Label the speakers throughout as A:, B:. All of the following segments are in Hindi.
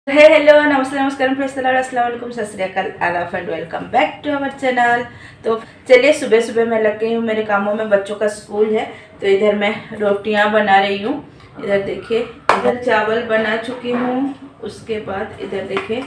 A: हेलो नमस्ते नमस्कार अस्सलाम वालेकुम सत श्री अकाल आदाब and welcome back to our channel. तो चलिए सुबह सुबह मैं लग गई हूँ मेरे कामों में। बच्चों का स्कूल है तो इधर मैं रोटियाँ बना रही हूँ। इधर देखिए, इधर चावल बना चुकी हूँ। उसके बाद इधर देखिए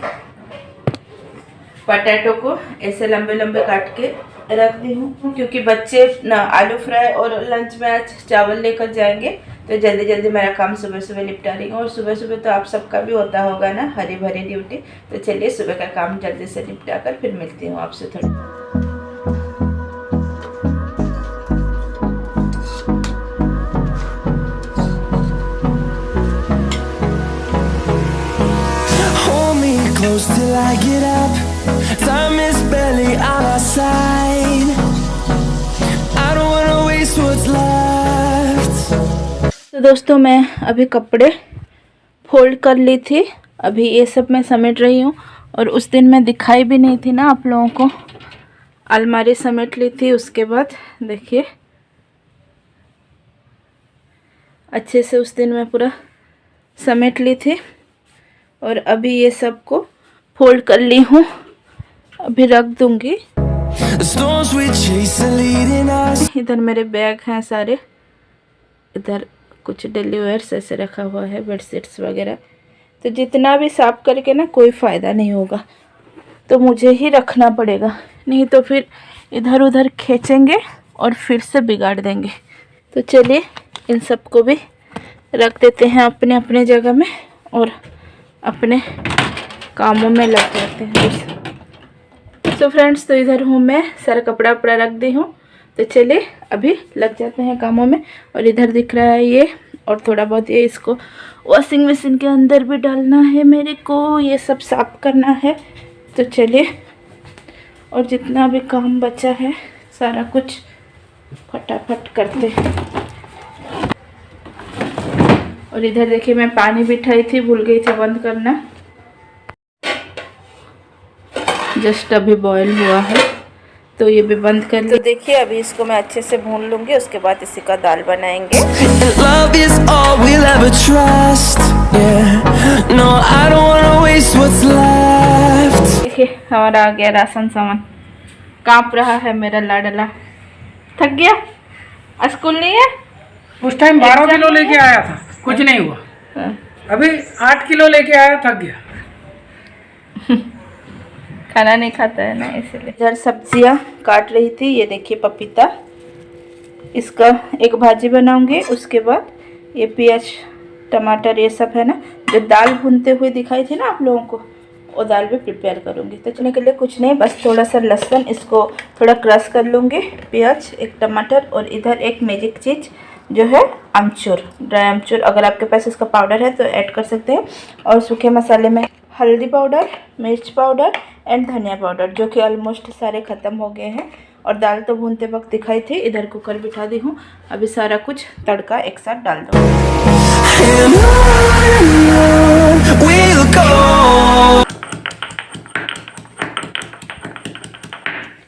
A: पटेटो को ऐसे लंबे लंबे काट के रख दी हूँ, क्योंकि बच्चे ना आलू फ्राई और लंच में आज चावल लेकर जाएंगे। तो जल्दी जल्दी मेरा काम सुबह सुबह निपटा रही हूँ। और सुबह सुबह तो आप सबका भी होता होगा ना, हरी भरी ड्यूटी। तो चलिए सुबह का काम जल्दी से निपटा कर फिर मिलती हूँ आपसे थोड़ी।
B: Close till I get up. Time is barely on our side. I don't wanna waste what's left.
A: तो दोस्तों मैं अभी कपड़े फोल्ड कर ली थी, अभी ये सब मैं समेट रही हूँ। और उस दिन मैं दिखाई भी नहीं थी ना आप लोगों को, अलमारी समेट ली थी। उसके बाद देखिए अच्छे से उस दिन मैं पूरा समेट ली थी। और अभी ये सब को फोल्ड कर ली हूँ, अभी रख दूंगी। इधर मेरे बैग हैं सारे, इधर कुछ डेली वेयर्स ऐसे रखा हुआ है, बेडशीट्स वगैरह। तो जितना भी साफ करके ना कोई फ़ायदा नहीं होगा, तो मुझे ही रखना पड़ेगा, नहीं तो फिर इधर उधर खींचेंगे और फिर से बिगाड़ देंगे। तो चलिए इन सब को भी रख देते हैं अपने अपने जगह में और अपने कामों में लग जाते हैं। तो फ्रेंड्स, तो इधर हूँ मैं, सारा कपड़ा वपड़ा रख दी हूँ। तो चलिए अभी लग जाते हैं कामों में। और इधर दिख रहा है ये, और थोड़ा बहुत ये इसको वॉशिंग मशीन के अंदर भी डालना है मेरे को, ये सब साफ करना है। तो चलिए, और जितना भी काम बचा है सारा कुछ फटाफट करते हैं। और इधर देखिए मैं पानी बिठाई थी, भूल गई थी बंद करना, जस्ट अभी बॉईल हुआ है तो ये भी बंद कर ली। तो देखिए अभी इसको मैं अच्छे से भून लूँगी, उसके बाद इसी का दाल बनाएंगे। देखिए हमारा आ गया राशन सामान। कांप रहा है मेरा लाडला, थक गया। स्कूल नहीं है,
C: उस टाइम 12 किलो लेके आया था, कुछ नहीं हुआ। अभी 8 किलो लेके आया, थक गया।
A: खाना नहीं खाता है ना, इसलिए। इधर सब्जियां काट रही थी, ये देखिए पपीता, इसका एक भाजी बनाऊंगी। उसके बाद ये प्याज टमाटर ये सब है ना, जो दाल भूनते हुए दिखाई थी ना आप लोगों को, वो दाल भी प्रिपेयर करूंगी। तो चने के लिए कुछ नहीं, बस थोड़ा सा लहसुन, इसको थोड़ा क्रश कर लूँगी, प्याज, एक टमाटर, और इधर एक मैजिक चीज़ जो है अमचूर, ड्राई अमचूर। अगर आपके पास इसका पाउडर है तो ऐड कर सकते हैं। और सूखे मसाले में हल्दी पाउडर, मिर्च पाउडर एंड धनिया पाउडर, जो कि ऑलमोस्ट सारे ख़त्म हो गए हैं। और दाल तो भूनते वक्त दिखाई थी। इधर कुकर बिठा दी हूँ, अभी सारा कुछ तड़का एक साथ डाल दो।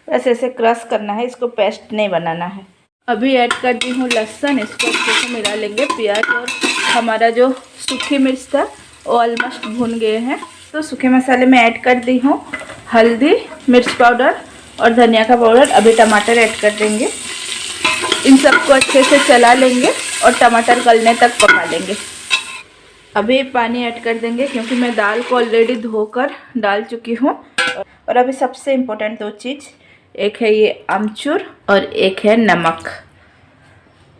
A: बस ऐसे क्रश करना है, इसको पेस्ट नहीं बनाना है। अभी ऐड कर दी हूँ लहसुन, इसको अच्छे से मिला लेंगे। प्याज और हमारा जो सूखी मिर्च था वो ऑलमोस्ट भून गए हैं। तो सूखे मसाले में ऐड कर दी हूँ हल्दी, मिर्च पाउडर और धनिया का पाउडर। अभी टमाटर ऐड कर देंगे, इन सबको अच्छे से चला लेंगे और टमाटर गलने तक पका लेंगे। अभी पानी ऐड कर देंगे, क्योंकि मैं दाल को ऑलरेडी धोकर डाल चुकी हूँ। और अभी सबसे इम्पोर्टेंट दो चीज़, एक है ये अमचूर और एक है नमक।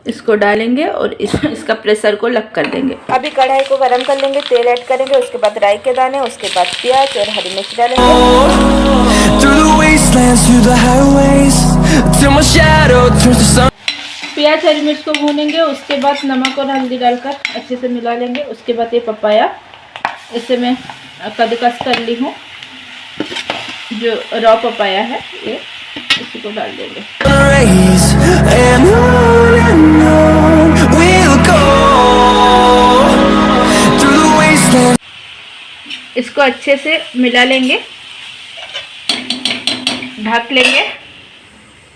A: इसको डालेंगे और इसका प्रेशर को लग कर देंगे। अभी कढ़ाई को गरम कर लेंगे, तेल ऐड करेंगे, उसके बाद राई के दाने, उसके बाद प्याज और हरी मिर्च डालेंगे। प्याज हरी मिर्च को भूनेंगे, उसके बाद नमक और हल्दी डालकर अच्छे से मिला लेंगे। उसके बाद ये पपाया, इसे मैं कद्दूकस कर ली हूँ, जो रॉ पपाया है ये, इसी को डाल देंगे। इसको अच्छे से मिला लेंगे, ढक लेंगे,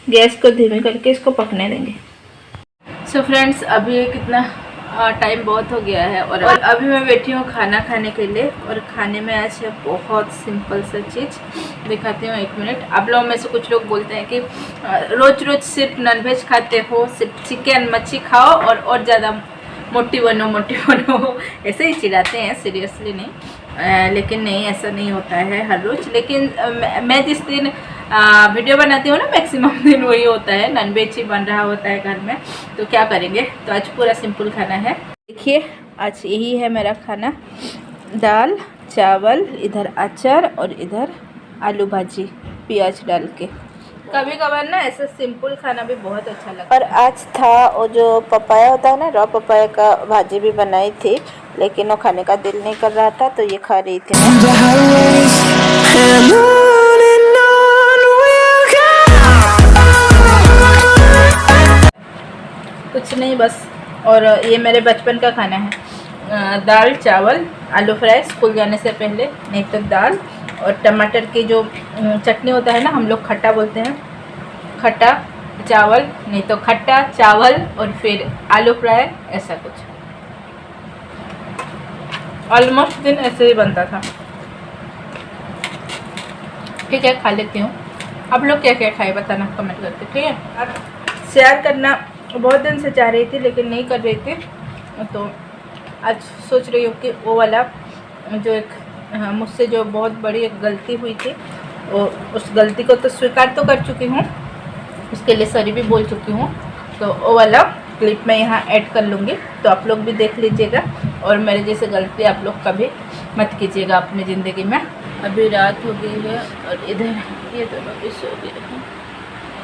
A: गैस को धीमे करके इसको पकने देंगे। सो फ्रेंड्स, अभी ये कितना टाइम बहुत हो गया है और अभी मैं बैठी हूँ खाना खाने के लिए। और खाने में आज है बहुत सिंपल सा चीज़, दिखाती हूँ 1 मिनट। आप लोगों में से कुछ लोग बोलते हैं कि रोज़ रोज़ सिर्फ नॉनवेज खाते हो, सिर्फ चिकन मच्छी खाओ और ज़्यादा मोटी बनो ऐसे ही चिढ़ाते हैं, सीरियसली नहीं। लेकिन नहीं, ऐसा नहीं होता है हर रोज़। लेकिन मैं जिस दिन वीडियो बनाती हूँ ना, मैक्सिमम दिन वही होता है, नॉनवेज ही बन रहा होता है घर में। तो क्या करेंगे, तो आज पूरा सिंपल खाना है। देखिए आज यही है मेरा खाना, दाल चावल, इधर अचार और इधर आलू भाजी प्याज डाल के। कभी कभार ना ऐसा सिंपल खाना भी बहुत अच्छा लगता है। और आज था वो जो पपाया होता है ना, रॉ पपाया का भाजी भी बनाई थी, लेकिन वो खाने का दिल नहीं कर रहा था तो ये खा रही थी मैं।
B: the highways and on we'll go.
A: कुछ नहीं बस। और ये मेरे बचपन का खाना है, दाल चावल आलू फ्राई स्कूल जाने से पहले, नहीं तो दाल और टमाटर की जो चटनी होता है ना, हम लोग खट्टा बोलते हैं, खट्टा चावल, नहीं तो खट्टा चावल और फिर आलू फ्राई, ऐसा कुछ। ऑलमोस्ट दिन ऐसे ही बनता था। ठीक है, खा लेती हूँ। आप लोग क्या क्या खाए बताना कमेंट करके, ठीक है। अब शेयर करना बहुत दिन से चाह रही थी लेकिन नहीं कर रही थी, तो आज सोच रही हूँ कि वो वाला जो एक मुझसे जो बहुत बड़ी एक गलती हुई थी, वो उस गलती को तो स्वीकार तो कर चुकी हूँ, उसके लिए सॉरी भी बोल चुकी हूँ। तो वो वाला क्लिप मैं यहाँ ऐड कर लूँगी, तो आप लोग भी देख लीजिएगा और मेरे जैसे गलती आप लोग कभी मत कीजिएगा अपनी ज़िंदगी में। अभी रात हो गई है और इधर ये दोनों भी सो गए हैं,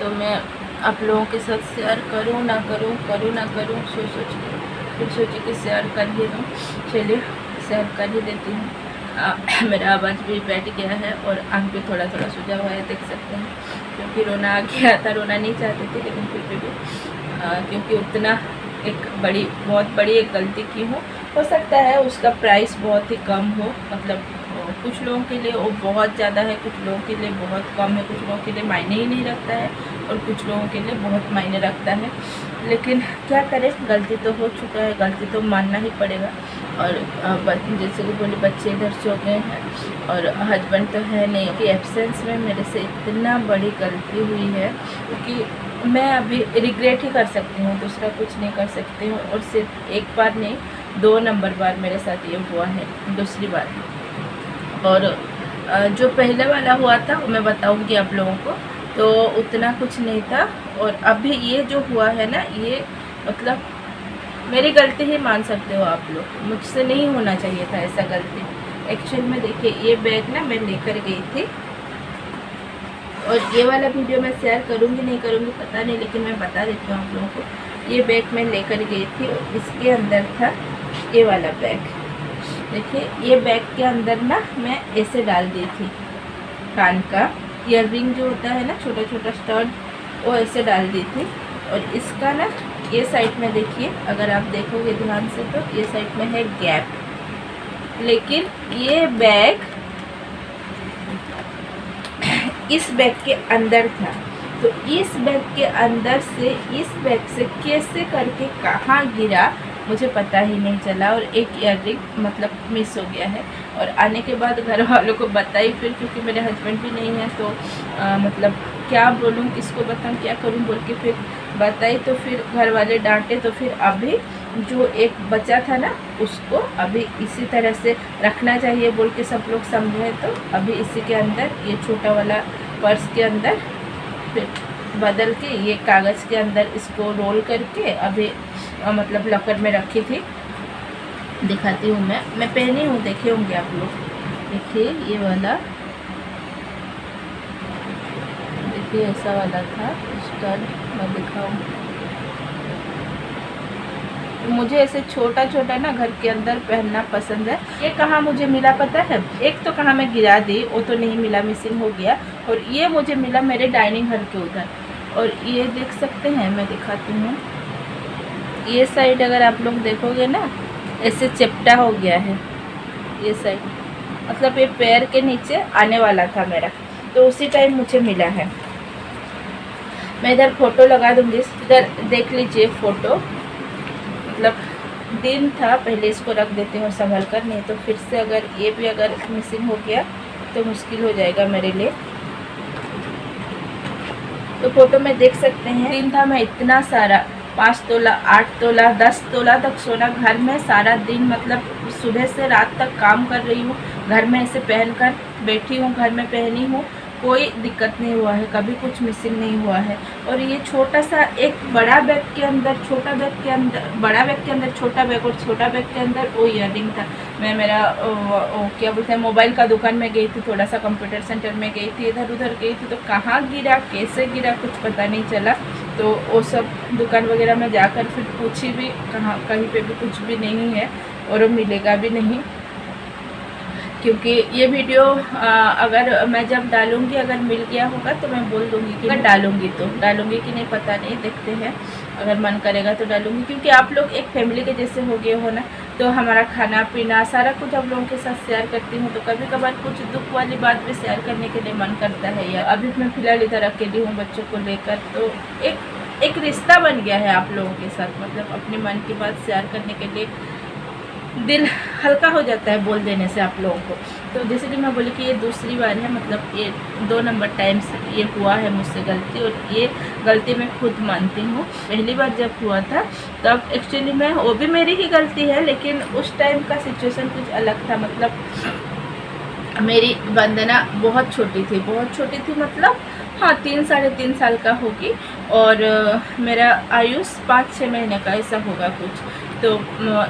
A: तो मैं आप लोगों के साथ शेयर करूँ ना करूँ सोची कि शेयर कर ही दूँ। चलिए शेयर कर ही देती हूँ। मेरा आवाज़ भी बैठ गया है और आँख भी थोड़ा थोड़ा सूजा हुआ है, देख सकते हैं, क्योंकि रोना आ गया था। रोना नहीं चाहती थी लेकिन फिर भी क्योंकि उतना बहुत बड़ी एक गलती की हो सकता है उसका प्राइस बहुत ही कम हो, मतलब कुछ लोगों के लिए वो बहुत ज़्यादा है, कुछ लोगों के लिए बहुत कम है, कुछ लोगों के लिए मायने ही नहीं रखता है और कुछ लोगों के लिए बहुत मायने रखता है। लेकिन क्या करें, गलती तो हो चुका है, गलती तो मानना ही पड़ेगा। और जैसे कि बोले बच्चे इधर सो गए हैं और हस्बैंड तो है नहीं, कि एब्सेंस में मेरे से इतना बड़ी गलती हुई है क्योंकि मैं अभी रिग्रेट ही कर सकती हूँ, दूसरा कुछ नहीं कर सकती हूँ। और सिर्फ एक बार नहीं, 2 नंबर बार मेरे साथ ये हुआ है, दूसरी बार। और जो पहले वाला हुआ था वो मैं बताऊंगी आप लोगों को, तो उतना कुछ नहीं था। और अभी ये जो हुआ है ना, ये मतलब मेरी गलती ही मान सकते हो आप लोग, मुझसे नहीं होना चाहिए था ऐसा गलती। एक्चुअल में देखिए, ये बैग ना मैं लेकर गई थी, और ये वाला वीडियो मैं शेयर करूँगी नहीं करूँगी पता नहीं, लेकिन मैं बता देती हूँ आप लोगों को। ये बैग मैं लेकर गई थी और इसके अंदर था ये वाला बैग। देखिए, ये बैग के अंदर ना मैं ऐसे डाल दी थी कान का ईयररिंग जो होता है ना, छोटा छोटा स्टड, वो ऐसे डाल दी थी। और इसका ना ये साइड में देखिए, अगर आप देखोगे ध्यान से तो ये साइड में है गैप, लेकिन ये बैग इस बैग के अंदर था। तो इस बैग के अंदर से इस बैग से कैसे करके कहाँ गिरा मुझे पता ही नहीं चला, और एक ईयररिंग मतलब मिस हो गया है। और आने के बाद घर वालों को बताई फिर, क्योंकि मेरे हस्बैंड भी नहीं है, तो मतलब क्या बोलूँ, किसको बताऊँ, क्या करूँ बोल के फिर बताई, तो फिर घर वाले डांटे। तो फिर अभी जो एक बचा था ना, उसको अभी इसी तरह से रखना चाहिए बोल के सब लोग समझे। तो अभी इसी के अंदर, ये छोटा वाला पर्स के अंदर फिर बदल के ये कागज़ के अंदर इसको रोल करके अभी मतलब लॉकर में रखी थी। दिखाती हूँ मैं पहनी हूँ, देखे होंगे आप लोग। देखिए ये वाला, देखिए ऐसा वाला था स्टड, मैं दिखाऊँ। मुझे ऐसे छोटा छोटा ना घर के अंदर पहनना पसंद है। ये कहाँ मुझे मिला पता है, एक तो कहाँ मैं गिरा दी, वो तो नहीं मिला, मिसिंग हो गया। और ये मुझे मिला मेरे डाइनिंग हॉल के उधर। और ये देख सकते हैं, मैं दिखाती हूँ, ये साइड अगर आप लोग देखोगे ना, ऐसे चिपटा हो गया है ये साइड, मतलब ये पैर के नीचे आने वाला था मेरा, तो उसी टाइम मुझे मिला है। मैं इधर फ़ोटो लगा दूँगी, इधर देख लीजिए फ़ोटो, मतलब दिन था, पहले इसको रख देती हूँ संभल कर, नहीं तो फिर से अगर ये भी अगर मिसिंग हो गया तो मुश्किल हो जाएगा मेरे लिए। तो फोटो में देख सकते हैं दिन था, मैं इतना सारा 5 तोला 8 तोला 10 तोला तक सोना घर में सारा दिन, मतलब सुबह से रात तक काम कर रही हूँ, घर में ऐसे पहन कर बैठी हूँ, घर में पहनी हूँ, कोई दिक्कत नहीं हुआ है, कभी कुछ मिसिंग नहीं हुआ है। और ये छोटा सा एक बड़ा बैग के अंदर छोटा बैग के अंदर, बड़ा बैग के अंदर छोटा बैग, और छोटा बैग के अंदर वो ईयररिंग था। मैं मेरा क्या बोलते हैं मोबाइल का दुकान में गई थी, थोड़ा सा कंप्यूटर सेंटर में गई थी, इधर उधर गई थी, तो कहाँ गिरा कैसे गिरा कुछ पता नहीं चला। तो वो सब दुकान वगैरह में जाकर फिर पूछी भी, कहाँ कहीं पे भी कुछ भी नहीं है और वो मिलेगा भी नहीं, क्योंकि ये वीडियो अगर मैं जब डालूंगी अगर मिल गया होगा तो मैं बोल दूंगी कि मैं डालूंगी, तो डालूंगी कि नहीं पता नहीं, देखते हैं, अगर मन करेगा तो डालूंगी। क्योंकि आप लोग एक फैमिली के जैसे हो गए हो ना, तो हमारा खाना पीना सारा कुछ आप लोगों के साथ शेयर करती हूँ, तो कभी कभार कुछ दुख वाली बात भी शेयर करने के लिए मन करता है। या अभी मैं फिलहाल इधर अकेली हूँ बच्चों को लेकर, तो एक रिश्ता बन गया है आप लोगों के साथ, मतलब अपने मन की बात शेयर करने के लिए दिल हल्का हो जाता है बोल देने से आप लोगों को। तो जैसे कि मैं बोली कि ये दूसरी बार है, मतलब ये 2 नंबर टाइम से ये हुआ है मुझसे गलती, और ये गलती मैं खुद मानती हूँ। पहली बार जब हुआ था तब एक्चुअली में वो भी मेरी ही गलती है, लेकिन उस टाइम का सिचुएशन कुछ अलग था। मतलब मेरी वंदना बहुत छोटी थी, बहुत छोटी थी, मतलब हाँ 3 साढ़े 3 साल का होगी, और मेरा आयुष 5-6 महीने का ऐसा होगा कुछ। तो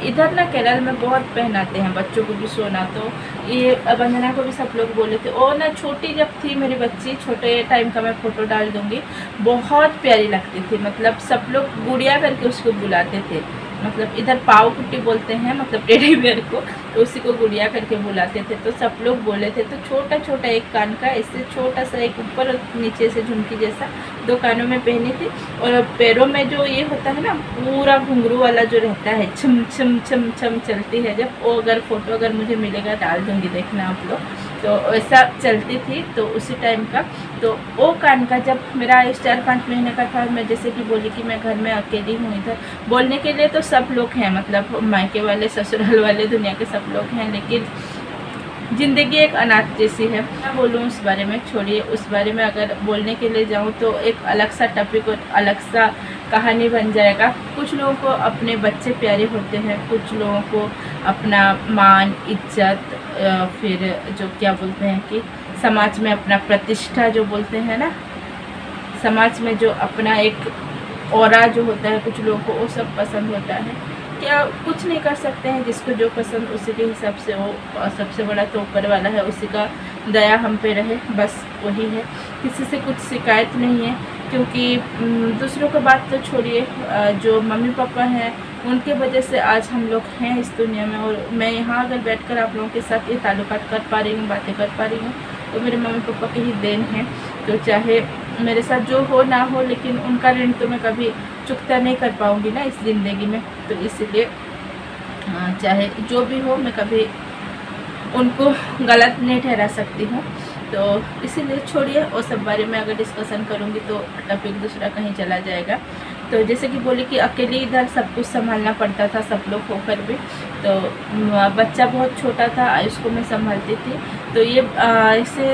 A: इधर ना केरल में बहुत पहनाते हैं बच्चों को भी सोना, तो ये वंदना को भी सब लोग बोले थे। और ना छोटी जब थी मेरी बच्ची, छोटे टाइम का मैं फ़ोटो डाल दूँगी, बहुत प्यारी लगती थी, मतलब सब लोग गुड़िया करके उसको बुलाते थे, मतलब इधर पाव कुट्टी बोलते हैं, मतलब टेडी बियर को, तो उसी को गुड़िया करके बुलाते थे। तो सब लोग बोले थे, तो छोटा छोटा एक कान का ऐसे छोटा सा एक ऊपर और नीचे से झुमकी जैसा 2 कानों में पहनी थी, और पैरों में जो ये होता है ना पूरा घुंघरू वाला जो रहता है, छम छम छम छम चलती है जब, वो अगर फ़ोटो अगर मुझे मिलेगा डाल दूँगी, देखना आप लोग। तो ऐसा चलती थी, तो उसी टाइम का। तो वो कान का जब मेरा आयुष 4-5 महीने का था, मैं जैसे कि बोली कि मैं घर में अकेली हूँ, इधर बोलने के लिए तो सब लोग हैं, मतलब मायके वाले ससुराल वाले दुनिया के सब लोग हैं, लेकिन ज़िंदगी एक अनाथ जैसी है। मैं बोलूँ उस बारे में, छोड़िए उस बारे में अगर बोलने के लिए जाऊँ तो एक अलग सा टॉपिक और अलग सा कहानी बन जाएगा। कुछ लोगों को अपने बच्चे प्यारे होते हैं, कुछ लोगों को अपना मान इज्जत, फिर जो क्या बोलते हैं कि समाज में अपना प्रतिष्ठा जो बोलते हैं ना, समाज में जो अपना एक ऑरा जो होता है, कुछ लोगों को वो सब पसंद होता है। क्या कुछ नहीं कर सकते हैं, जिसको जो पसंद उसी के हिसाब से, वो सबसे बड़ा तो ऊपर वाला है, उसी का दया हम पे रहे, बस वही है। किसी से कुछ शिकायत नहीं है, क्योंकि दूसरों का बात तो छोड़िए, जो मम्मी पापा हैं उनके वजह से आज हम लोग हैं इस दुनिया में, और मैं यहाँ अगर बैठकर आप लोगों के साथ ये ताल्लुकात कर पा रही हूँ, बातें कर पा रही हूँ, तो मेरे मम्मी पापा की ही देन है। तो चाहे मेरे साथ जो हो ना हो, लेकिन उनका ऋण तो मैं कभी चुकता नहीं कर पाऊँगी ना इस ज़िंदगी में। तो इसलिए चाहे जो भी हो, मैं कभी उनको गलत नहीं ठहरा सकती हूँ। तो इसीलिए छोड़िए, वो सब बारे में अगर डिस्कशन करूँगी तो टॉपिक दूसरा कहीं चला जाएगा। तो जैसे कि बोली कि अकेले इधर सब कुछ संभालना पड़ता था, सब लोग होकर भी। तो बच्चा बहुत छोटा था, आयुष को मैं संभालती थी। तो ये ऐसे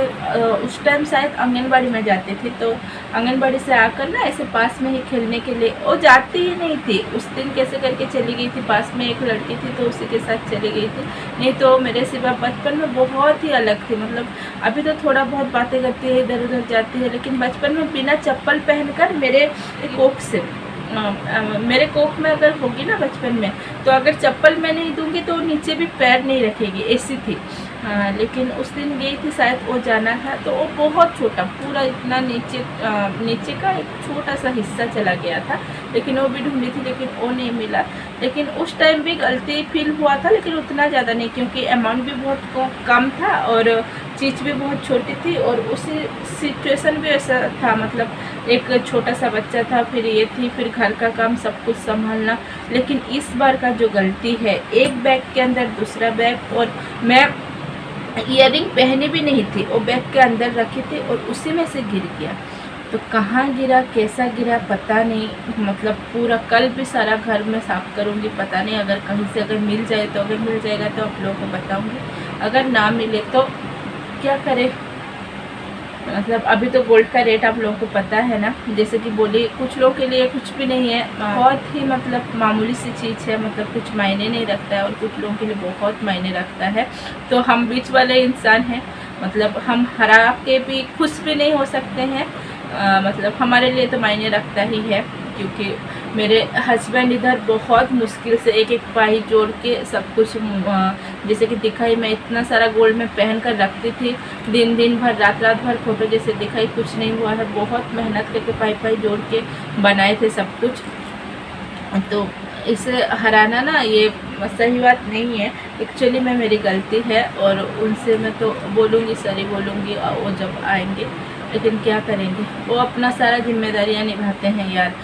A: उस टाइम शायद आंगनबाड़ी में जाती थी, तो आंगनबाड़ी से आकर ना ऐसे पास में ही खेलने के लिए, वो जाती ही नहीं थी। उस दिन कैसे करके चली गई थी, पास में एक लड़की थी तो उसी के साथ चली गई थी, नहीं तो मेरे सिवा बचपन में बहुत ही अलग थी। मतलब अभी तो थोड़ा बहुत बातें करती है, इधर उधर जाती है, लेकिन बचपन में बिना चप्पल पहनकर मेरे कोख से, मेरे कोख में अगर होगी ना बचपन में, तो अगर चप्पल मैं नहीं दूंगी तो नीचे भी पैर नहीं रखेगी, ऐसी थी। लेकिन उस दिन गई थी, शायद वो जाना था, तो वो बहुत छोटा, पूरा इतना नीचे का एक छोटा सा हिस्सा चला गया था, लेकिन वो भी ढूंढी थी, लेकिन वो नहीं मिला। लेकिन उस टाइम भी गलती फील हुआ था, लेकिन उतना ज़्यादा नहीं, क्योंकि अमाउंट भी बहुत कम था और चीज़ भी बहुत छोटी थी, और उसी सिचुएशन भी ऐसा था, मतलब एक छोटा सा बच्चा था, फिर ये थी, फिर घर का काम सब कुछ संभालना। लेकिन इस बार का जो गलती है, एक बैग के अंदर दूसरा बैग, और मैं ईयरिंग पहनी भी नहीं थी, वो बैग के अंदर रखी थी और उसी में से गिर गया। तो कहाँ गिरा, कैसा गिरा पता नहीं। मतलब पूरा कल भी सारा घर में साफ़ करूँगी, पता नहीं अगर कहीं से अगर मिल जाए तो, अगर मिल जाएगा तो आप लोगों को बताऊँगी, अगर ना मिले तो क्या करें। मतलब अभी तो गोल्ड का रेट आप लोगों को पता है ना, जैसे कि बोली कुछ लोगों के लिए कुछ भी नहीं है, बहुत ही मतलब मामूली सी चीज़ है, मतलब कुछ मायने नहीं रखता है, और कुछ लोगों के लिए बहुत मायने रखता है। तो हम बीच वाले इंसान हैं, मतलब हम हरा के भी खुश भी नहीं हो सकते हैं। मतलब हमारे लिए तो मायने रखता ही है, क्योंकि मेरे हस्बैंड इधर बहुत मुश्किल से एक एक पाई जोड़ के सब कुछ, जैसे कि दिखाई मैं इतना सारा गोल्ड में पहन कर रखती थी, दिन भर रात भर फोटो जैसे दिखाई कुछ नहीं हुआ है, बहुत मेहनत करके पाई जोड़ के बनाए थे सब कुछ। तो इसे हराना ना ये सही बात नहीं है, एक्चुअली में मेरी गलती है, और उनसे मैं तो बोलूँगी, सॉरी बोलूँगी वो जब आएंगे, लेकिन क्या करेंगे, वो अपना सारा जिम्मेदारियां निभाते हैं यार।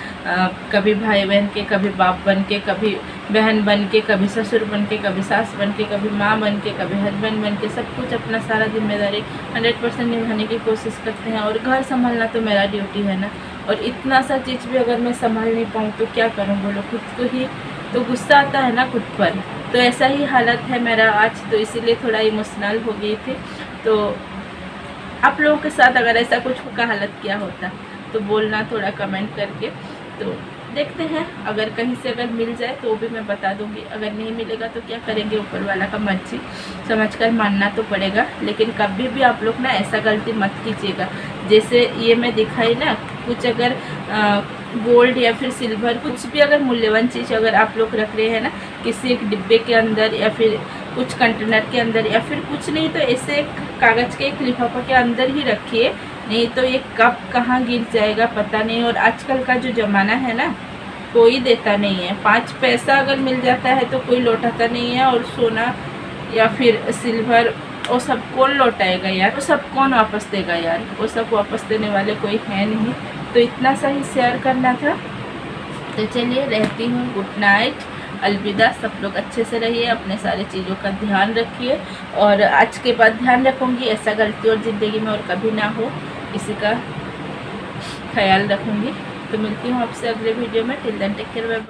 A: कभी भाई बहन के, कभी बाप बन के, कभी बहन बन के, कभी ससुर बन के, कभी सास बन के, कभी माँ बन के, कभी हस्बैंड बन के, सब कुछ अपना सारा जिम्मेदारी 100% निभाने की कोशिश करते हैं। और घर संभालना तो मेरा ड्यूटी है ना, और इतना सा चीज़ भी अगर मैं संभाल नहीं पाऊँ तो क्या करूँ बोलो, खुद को ही तो गुस्सा आता है ना खुद पर। तो ऐसा ही हालत है मेरा आज, तो इसीलिए थोड़ा इमोशनल हो गई थी। तो आप लोगों के साथ अगर ऐसा कुछ का हालत क्या होता तो बोलना थोड़ा कमेंट करके। तो देखते हैं, अगर कहीं से अगर मिल जाए तो भी मैं बता दूंगी, अगर नहीं मिलेगा तो क्या करेंगे, ऊपर वाला का मर्जी समझकर मानना तो पड़ेगा। लेकिन कभी भी आप लोग ना ऐसा गलती मत कीजिएगा, जैसे ये मैं दिखाई ना, कुछ अगर गोल्ड या फिर सिल्वर कुछ भी अगर मूल्यवान चीज़ अगर आप लोग रख रहे हैं ना किसी एक डिब्बे के अंदर, या फिर कुछ कंटेनर के अंदर, या फिर कुछ नहीं तो ऐसे कागज़ के एक लिफाफा के अंदर ही रखिए, नहीं तो ये कब कहाँ गिर जाएगा पता नहीं। और आजकल का जो ज़माना है ना, कोई देता नहीं है, 5 पैसा अगर मिल जाता है तो कोई लौटाता नहीं है, और सोना या फिर सिल्वर वो सब कौन लौटाएगा यार, वो सब कौन वापस देगा यार, वो सब वापस देने वाले कोई है नहीं। तो इतना सा ही शेयर करना था। तो चलिए, रहती हूँ, गुड नाइट, अलविदा। सब लोग अच्छे से रहिए, अपने सारे चीज़ों का ध्यान रखिए, और आज के बाद ध्यान रखूँगी ऐसा गलती और ज़िंदगी में और कभी ना हो, इसी का ख्याल रखूँगी। तो मिलती हूँ आपसे अगले वीडियो में। Till then take care, bye.